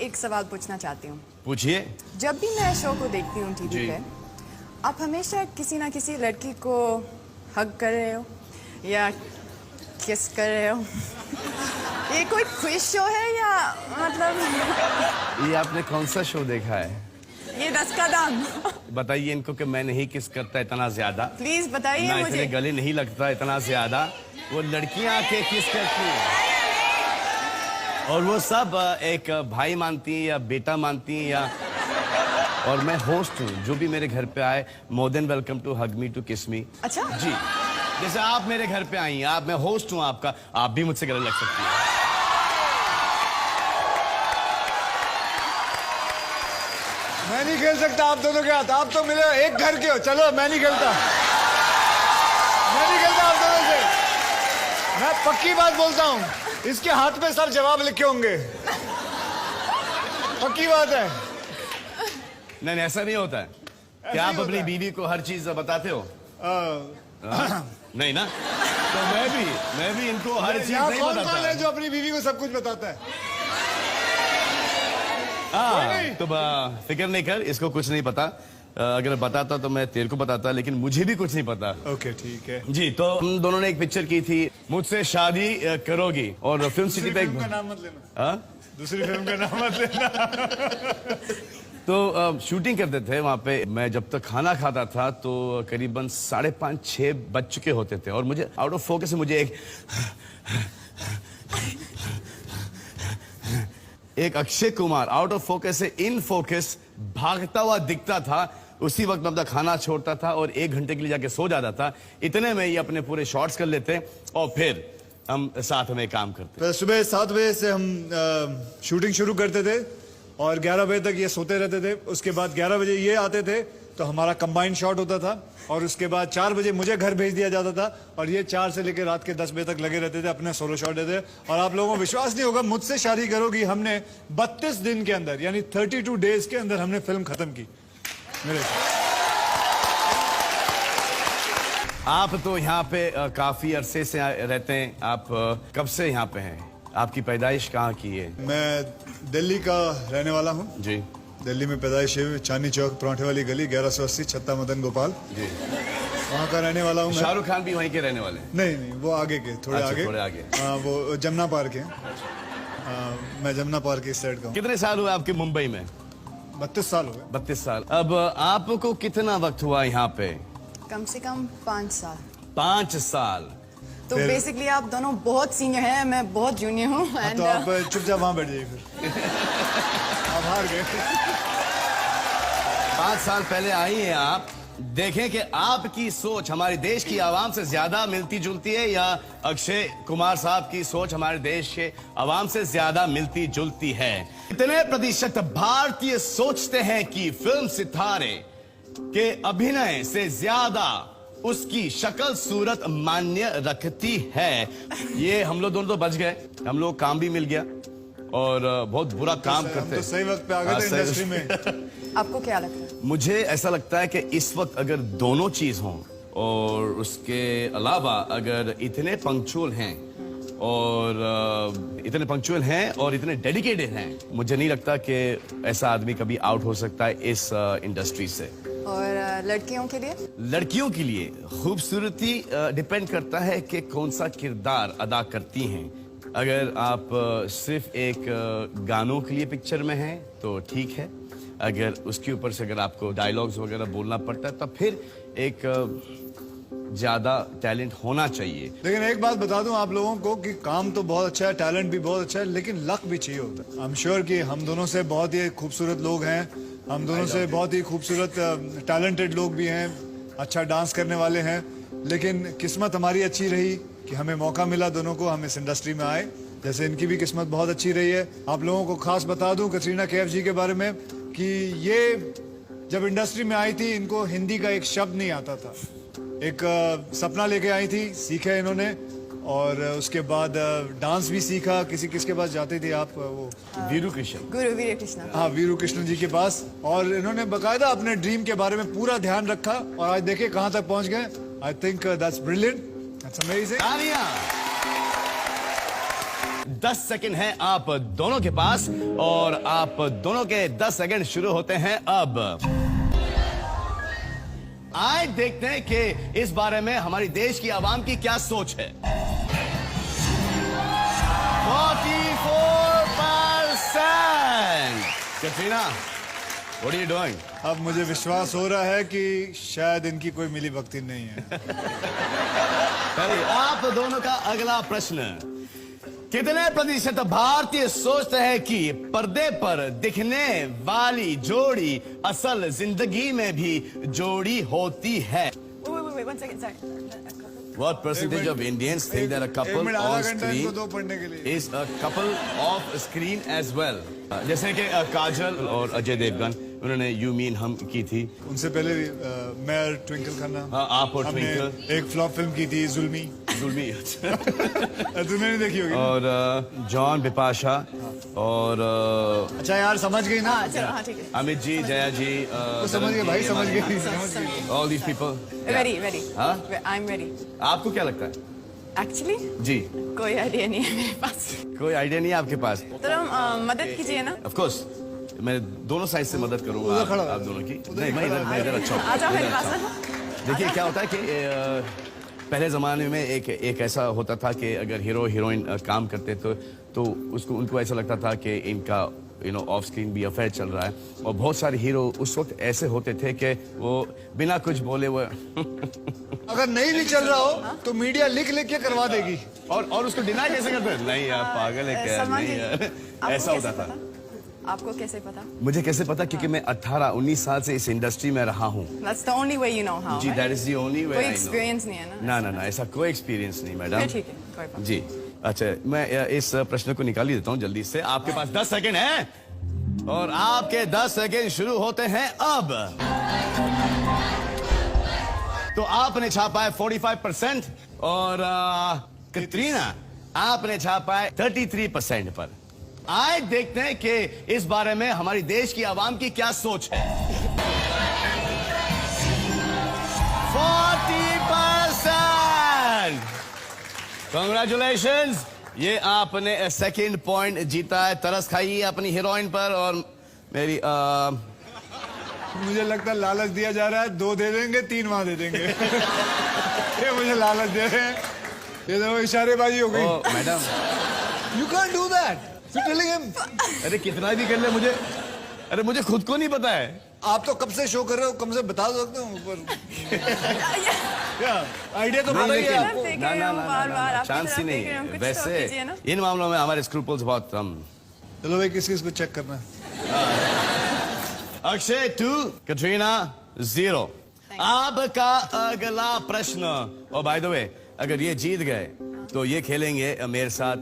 एक सवाल पूछना चाहती हूँ। पूछिए। जब भी मैं शो को देखती हूँ टीवी पे, आप हमेशा किसी ना किसी लड़की को हग कर रहे हो या किस कर रहे हो। ये कोई क्विज शो है या मतलब ये आपने कौन सा शो देखा है? ये 10 का दाम। बताइए इनको कि मैं नहीं किस करता इतना ज्यादा। प्लीज बताइए मैं मुझे। इतने गले नहीं लगता इतना ज्यादा। वो लड़कियां आके किस करती हैं और वो सब एक भाई मानती है या बेटा मानती है या और मैं होस्ट हूँ। जो भी मेरे घर पे आए, more than welcome to hug me to kiss me. अच्छा जी, जैसे आप मेरे घर पे आई हैं, आप, मैं होस्ट हूँ आपका, आप भी मुझसे गले लग सकती हैं। मैं नहीं खेल सकता आप दोनों के हाथ। आप तो मिले एक घर के हो। चलो मैं नहीं खेलता, मैं नहीं खेलता आप दोनों से। मैं पक्की बात बोलता हूँ, इसके हाथ पे सब जवाब लिखे होंगे। पक्की बात है। नहीं ऐसा नहीं होता है। क्या आप अपनी बीवी को हर चीज बताते हो? नहीं ना, तो मैं भी इनको हर चीज नहीं कौन बताता। कौन है जो अपनी बीवी को सब कुछ बताता है? तो फिक्र नहीं कर, इसको कुछ नहीं पता। अगर बताता तो मैं तेरे को बताता, लेकिन मुझे भी कुछ नहीं पता। ओके ठीक है जी, तो हम दोनों ने एक पिक्चर की थी, मुझसे शादी करोगी, और फिल्म सिटी पे फिल्म का नाम मत लेना। दूसरी फिल्म का नाम मत लेना। तो शूटिंग करते थे वहां पे। मैं जब तक खाना खाता था तो करीबन 5:30-6 बज चुके होते थे और मुझे आउट ऑफ फोकस से मुझे एक Akshay Kumar out of focus से इन फोकस भागता हुआ दिखता था। उसी वक्त मैं अपना खाना छोड़ता था और 1 घंटे के लिए जाके सो जाता था। इतने में ये अपने पूरे शॉट्स कर लेते और फिर हम साथ में काम करते। सुबह 7 बजे से हम शूटिंग शुरू करते थे और 11 बजे तक ये सोते रहते थे। उसके बाद 11 बजे ये आते थे तो हमारा कंबाइंड शॉट होता था और उसके बाद 4 बजे मुझे घर भेज दिया जाता था और ये 4 से लेकर रात के 10 बजे तक लगे रहते थे, अपने सोलो शॉट देते। और आप लोगों को विश्वास नहीं होगा, मुझसे शादी करोगी हमने 32 दिन के अंदर, यानी 32 डेज के अंदर हमने फिल्म खत्म की। मेरे आप तो यहाँ पे काफी अरसे से रहते हैं। आप कब से यहाँ पे हैं? आपकी पैदाइश कहाँ की है? मैं दिल्ली का रहने वाला हूँ जी। दिल्ली में पैदाइश है, चांदनी चौक परांठे वाली गली 1180 छत्ता मदन गोपाल जी, वहाँ का रहने वाला हूँ। शाहरुख खान भी वहीं के रहने वाले? नहीं, वो आगे के, थोड़े आगे। वो जमुना पार्क है। मैं जमुना पार्क के इस साइड का हूँ। कितने साल हुए आपके मुंबई में? 32 साल हो गए। 32 साल। अब आपको कितना वक्त हुआ यहाँ पे? कम से कम 5 साल। 5 साल। तो बेसिकली आप दोनों बहुत सीनियर हैं, मैं बहुत जूनियर हूँ। तो आप चुपचाप वहाँ बैठ जाइए फिर। आप हार गए। 5 साल पहले आई हैं आप। देखें कि आपकी सोच हमारे देश की आवाम से ज्यादा मिलती जुलती है या अक्षय कुमार साहब की सोच हमारे देश के आवाम से ज्यादा मिलती जुलती है। इतने प्रतिशत भारतीय सोचते हैं कि फिल्म सितारे के अभिनय से ज्यादा उसकी शक्ल सूरत मान्य रखती है। ये हम लोग दोनों तो बच गए, हम लोग काम भी मिल गया और बहुत बुरा काम करते हैं। तो सही वक्त पे आ गए थे इंडस्ट्री में। आपको क्या लगता है? मुझे ऐसा लगता है कि इस वक्त अगर दोनों चीज हों और उसके अलावा अगर इतने पंक्चुअल हैं और इतने डेडिकेटेड हैं, मुझे नहीं लगता कि ऐसा आदमी कभी आउट हो सकता है इस इंडस्ट्री से। और लड़कियों के लिए? लड़कियों के लिए खूबसूरती डिपेंड करता है कि कौन सा किरदार अदा करती हैं। अगर आप सिर्फ एक गानों के लिए पिक्चर में हैं तो ठीक है। अगर उसके ऊपर से अगर आपको डायलॉग्स वगैरह बोलना पड़ता है तब फिर एक ज्यादा टैलेंट होना चाहिए। लेकिन एक बात बता दूं आप लोगों को कि काम तो बहुत अच्छा है, टैलेंट भी बहुत अच्छा है, लेकिन लक भी चाहिए होता है। आई एम श्योर कि हम दोनों से बहुत ही खूबसूरत लोग हैं, हम दोनों से बहुत ही खूबसूरत टैलेंटेड लोग भी हैं, अच्छा डांस करने वाले हैं, लेकिन किस्मत हमारी अच्छी रही कि हमें मौका मिला दोनों को, हम इस इंडस्ट्री में आए। जैसे इनकी भी किस्मत बहुत अच्छी रही है। आप लोगों को खास बता दूं कटरीना कैफ जी के बारे में कि ये जब इंडस्ट्री में आई थी इनको हिंदी का एक शब्द नहीं आता था। एक सपना लेके आई थी, सीखे इन्होंने और उसके बाद डांस भी सीखा। किसके पास जाते थे आप? वो वीरू कृष्ण, गुरु वीरू कृष्ण। हाँ, वीरू कृष्ण जी के पास। और इन्होंने बकायदा अपने ड्रीम के बारे में पूरा ध्यान रखा और आज देखिए कहाँ तक पहुंच गए। I think that's brilliant, that's amazing. 10 second है आप दोनों के पास और आप दोनों के 10 सेकंड शुरू होते हैं अब। आए देखते हैं कि इस बारे में हमारी देश की आवाम की क्या सोच है। 44%। Katrina, what are you doing? अब मुझे विश्वास हो रहा है कि शायद इनकी कोई मिली भगती नहीं है। चलिए, आप दोनों का अगला प्रश्न। कितने प्रतिशत भारतीय सोचते हैं कि पर्दे पर दिखने वाली जोड़ी असल जिंदगी में भी जोड़ी होती है? Wait, 1 second, sorry. What percentage of Indians think that a couple minute, on आधा घंटा इनको screen दो पढ़ने के लिए। is a couple off screen as well? जैसे कि काजल और अजय देवगन, उन्होंने यू मीन हम की थी। उनसे पहले भी मैं और ट्विंकल खन्ना, हाँ, आप और हमने ट्विंकल। एक फ्लॉप फिल्म की थी जुल्मी। जुल्मी। तूने नहीं देखी होगी। और जॉन बिपाशा और अच्छा यार समझ गई ना। हाँ, चलो, हाँ, ठीक है। अमित जी, जया जी, तो समझ गए भाई, समझ गए, समझ गए। all these people. Ready. हाँ? I'm ready. आपको क्या लगता है? Actually, जी, कोई आइडिया नहीं है मेरे पास। कोई आइडिया नहीं है आपके पास? तो मदद कीजिए ना। ऑफ कोर्स मैं दोनों साइड से मदद करूंगा उधर खड़ा आप दोनों की। नहीं, मैं इधर अच्छा हूँ। आ जाओ मेरे इधर पास। अच्छा हूँ। देखिए क्या होता है कि पहले ज़माने में एक ऐसा होता था कि अगर हीरो हीरोइन काम करते तो उनको ऐसा लगता था कि इनका ऑफ स्क्रीन भी अफेयर चल रहा है। और बहुत सारे हीरो उस वक्त ऐसे होते थे कि वो बिना कुछ बोले वो अगर नहीं भी चल रहा हो तो मीडिया लिख के करवा देगी। और उसको डिनाई कैसे करते हैं? नहीं यार, पागल है क्या? सलमान नहीं जी, यार, आपको ऐसा कैसे होता था। पता? आपको कैसे पता? मुझे कैसे पता? क्योंकि मैं 18-19 साल से इस इंडस्ट्री में रहा हूँ। That's the only way you know how. जी, right? that is the only way कोई I know. एक्सपीरियंस नहीं है ना? ना, ऐसा कोई एक्सपीरियंस नहीं मैडम। फिर ठीक है, कोई बात जी, अच्छा, मैं इस प्रश्न को निकाल ही देता हूँ जल्दी से। आपके पास 10 सेकंड है और आपके 10 सेकंड शुरू होते हैं अब। तो आपने छापा है 45% और कटरीना आपने छापा है 33% पर। आए देखते हैं कि इस बारे में हमारी देश की आवाम की क्या सोच है। 40%। Congratulations, ये आपने सेकंड पॉइंट जीता है। तरस खाइए अपनी हीरोइन पर और मेरी मुझे लगता है लालच दिया जा रहा है, 2 दे देंगे, 3 वहां दे देंगे। ये मुझे लालच दे रहे हैं। ये तो इशारेबाजी हो गई। Madam, you can do that. Telling him. अरे कितना भी कर ले मुझे खुद को नहीं पता है। आप तो कब से शो कर रहे हो, कम से बता सकते हो ऊपर। क्या आइडिया तो पता ही है आपको। देख रहे हो, बार-बार आपकी चांस तरफ ही देख नहीं रहे हो, है। कुछ तो वैसे कीजिए ना। इन मामलों में हमारे स्क्रूपल्स बहुत कम। चलो भाई, किस को चेक करना है? अक्षय 2, कटरीना 0। आपका अगला प्रश्न। और बाय द वे, अगर ये जीत गए तो ये खेलेंगे मेरे साथ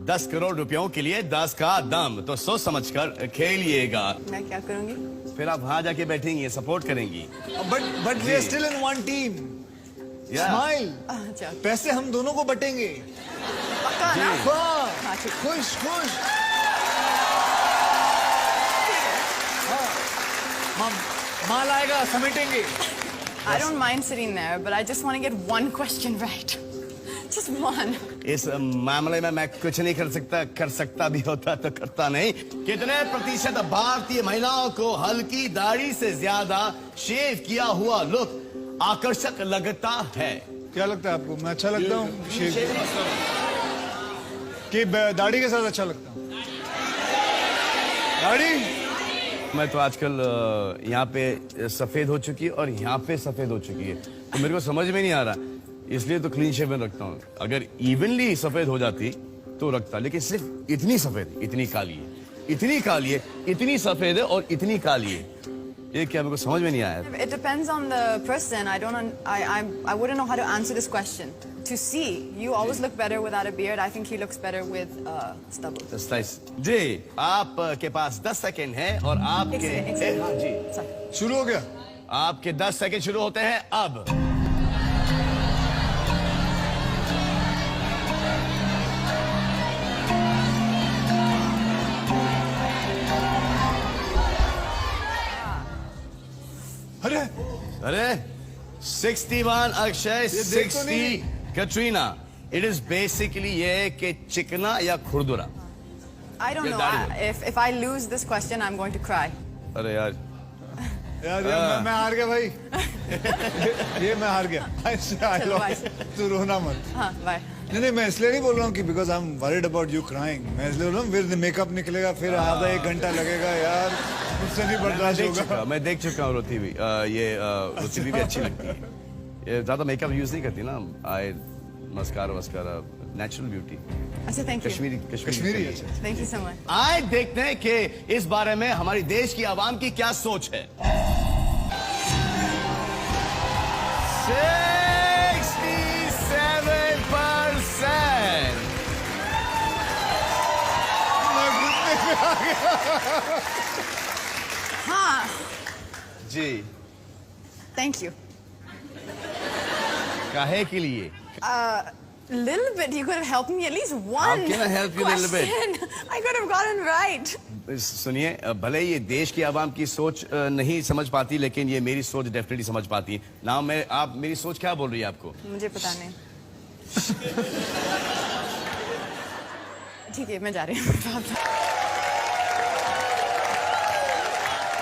10 करोड़ रुपयों के लिए 10 का दम। तो सोच समझकर खेलिएगा। मैं क्या करूंगी? फिर आप वहां जाके बैठेंगी, सपोर्ट करेंगी। But we are still in one team. Smile. अच्छा, पैसे हम दोनों को बटेंगे। पक्का ना? हाँ, हाँ, ठीक। खुश खुश। हाँ, माल आएगा, समेटेंगे। I don't mind sitting there, but I just want to get one question right. Just one. इस मामले में मैं कुछ नहीं कर सकता भी होता तो करता नहीं। कितने प्रतिशत भारतीय महिलाओं को हल्की दाढ़ी से ज्यादा शेव किया हुआ लुक आकर्षक लगता है? क्या लगता है आपको? मैं अच्छा लगता हूँ कि दाढ़ी के साथ अच्छा लगता हूँ? दाढ़ी मैं तो आजकल यहाँ पे सफेद हो चुकी है और यहाँ पे सफेद हो चुकी है, तो मेरे को समझ में नहीं आ रहा, इसलिए तो क्लीन शेवन रखता हूँ। अगर इवनली सफेद हो जाती तो रखता, लेकिन सिर्फ इतनी सफेद, इतनी काली है, इतनी काली है, इतनी सफेद है और इतनी काली है। ये क्या, मेरे को समझ में नहीं आया। It depends on the person. I wouldn't know how to answer this question. To see, you always look better without a beard. I think he looks better with stubble. That's nice. जी, आपके पास 10 second है और आपके जी Sorry. शुरू हो गया। आपके 10 second शुरू होते हैं अब। अरे 61 अक्षय, देख तो 60 कटरीना। इट इज बेसिकली ये कि चिकना या खुरदुरा। I don't Your know. daddy If I lose this question, I'm going to cry. अरे यार यार मैं हार गया भाई। ये मैं हार गया। चलो, bye. तू रोना मत। हाँ, bye. नहीं मैं इसलिए नहीं बोल रहा हूँ कि because I am worried about you crying. मैं इसलिए बोल रहा हूँ फिर मेकअप निकलेगा, फिर आधा 1 घंटा लगेगा यार, मुझसे नहीं बर्दाश्त होगा। मैं देख चुका हूँ रोती हुई। ये रोती हुई भी अच्छी लगती है। ये ज्यादा मेकअप यूज नहीं करती ना, आई मस्कारा वस्कारा, नेचुरल ब्यूटी। अच्छा, thank you. कश्मीरी अच्छा। Thank you so much. आए देखते हैं कि इस बारे में हमारी देश की आवाम की क्या सोच है। 67%। हाँ, जी thank you. काहे के लिए? Little bit. You could have helped me at least one. How can I help you a little bit? question. I could have gotten right. सुनिए, भले ये देश की आवाम की सोच नहीं समझ पाती, लेकिन ये मेरी सोच डेफिनेटली समझ पाती है ना। आप मेरी सोच क्या बोल रही है आपको? मुझे पता नहीं। ठीक है, मैं जा रही हूँ।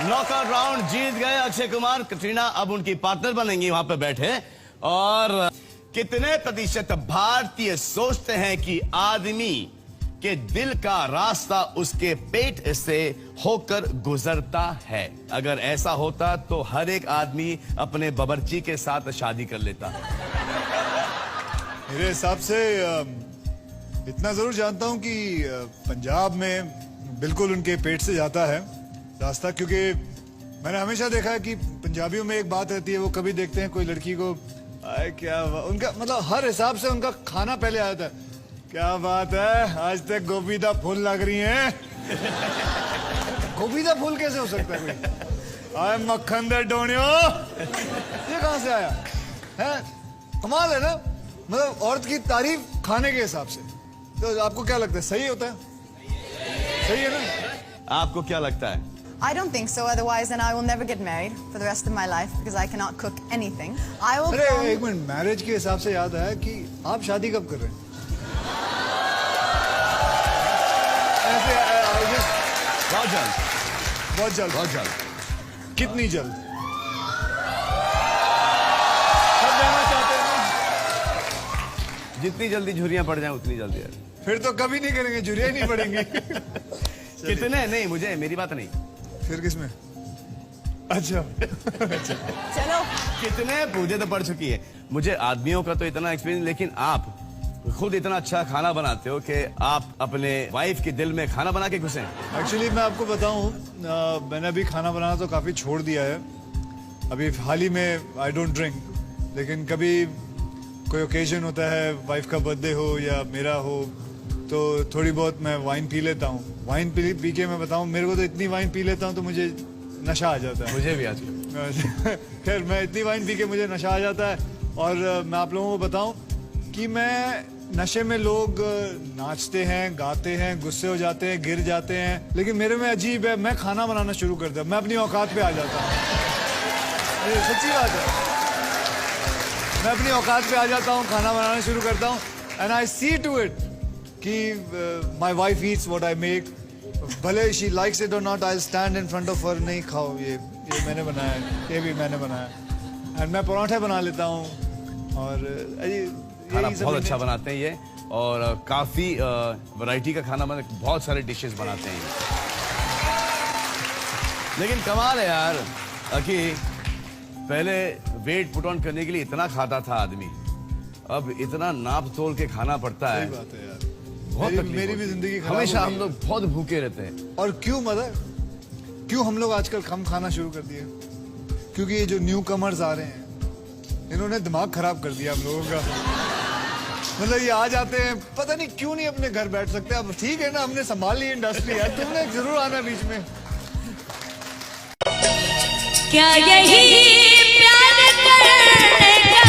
नॉकआउट राउंड जीत गए अक्षय कुमार। कटरीना अब उनकी पार्टनर बनेंगी वहां पे बैठे। और कितने प्रतिशत भारतीय सोचते हैं कि आदमी के दिल का रास्ता उसके पेट से होकर गुजरता है? अगर ऐसा होता तो हर एक आदमी अपने बावर्ची के साथ शादी कर लेता। मेरे हिसाब से इतना जरूर जानता हूं कि पंजाब में बिल्कुल उनके पेट से जाता है रास्ता, क्योंकि मैंने हमेशा देखा है कि पंजाबियों में एक बात रहती है, वो कभी देखते हैं कोई लड़की को, क्या उनका मतलब हर हिसाब से उनका खाना पहले आ जाता है। क्या बात है, आज तक गोभी दा फूल लग रही है। गोभी दा फूल कैसे हो सकता है कोई? आए मक्खन दे डोनियो, ये कहां से आया है? कमाल है ना, मतलब औरत की तारीफ खाने के हिसाब से। तो आपको क्या लगता है, सही होता है? सही है ना? आपको क्या लगता है? I don't think so. Otherwise, then I will never get married for the rest of my life because I cannot cook anything. I will. अरे एक मिनट, मैरिज के हिसाब से याद आया कि आप शादी कब कर रहे हैं? ऐसे बहुत जल्द, बहुत जल्द। बहुत जल्द। कितनी जल्द? सब जाना चाहते हैं ना? जितनी जल्दी झुर्रियां पड़ जाएं उतनी जल्दी यार। फिर तो कभी नहीं करेंगे, झुर्रियां ही नहीं पड़ेंगी। कितने? नहीं, मुझे मेरी बात नहीं। फिर किसमें? अच्छा। चलो। कितने? मुझे तो पड़ चुकी है। मुझे आदमियों का तो इतना एक्सपीरियंस, लेकिन आप खुद इतना अच्छा खाना बनाते हो कि आप अपने वाइफ के दिल में खाना बना के घुसे। एक्चुअली मैं आपको बताऊं, मैंने अभी खाना बनाना तो काफी छोड़ दिया है। अभी हाल ही में आई डोंट ड्रिंक, लेकिन कभी कोई ओकेजन होता है, वाइफ का बर्थडे हो या मेरा हो, तो थोड़ी बहुत मैं वाइन पी लेता हूँ। वाइन पी के मैं बताऊँ, मेरे को तो इतनी वाइन पी लेता हूँ तो मुझे नशा आ जाता है। मुझे भी आज खैर मैं इतनी वाइन पी के मुझे नशा आ जाता है। और मैं आप लोगों को बताऊं कि मैं नशे में लोग नाचते हैं, गाते हैं, गुस्से हो जाते हैं, गिर जाते हैं, लेकिन मेरे में अजीब है, मैं खाना बनाना शुरू कर दिया, मैं अपनी औकात पे आ जाता हूँ। ये सच्ची बात है, मैं अपनी औकात पे आ जाता हूँ, खाना बनाना शुरू करता हूँ। And I see to it कि my wife eats what I make, भले शी लाइक्स इट और not, I stand in front of her, नहीं खाओ, ये मैंने बनाया है, ये भी मैंने बनाया। एंड मैं पराठे बना लेता हूँ और खाना बहुत अच्छा बनाते हैं ये, और काफी वैरायटी का खाना बनाते, बहुत सारे डिशेस बनाते हैं। लेकिन कमाल है यार कि पहले वेट पुट ऑन करने के लिए इतना खाता था आदमी, अब इतना नाप तोल के खाना पड़ता है। सही बात है यार, बहुत मेरी भी जिंदगी खराब हमेशा हो हम गई। लोग बहुत भूखे रहते हैं। और क्यों मदर, क्यों हम लोग आजकल कम खाना शुरू कर दिए? क्योंकि ये जो न्यू कमर्स आ रहे हैं, इन्होंने दिमाग खराब कर दिया हम लोगों का। मतलब ये आ जाते हैं, पता नहीं क्यों नहीं अपने घर बैठ सकते। अब ठीक है ना, हमने संभाल ली इंडस्ट्री यार, तुमने जरूर आना बीच में। क्या यही प्यार करने का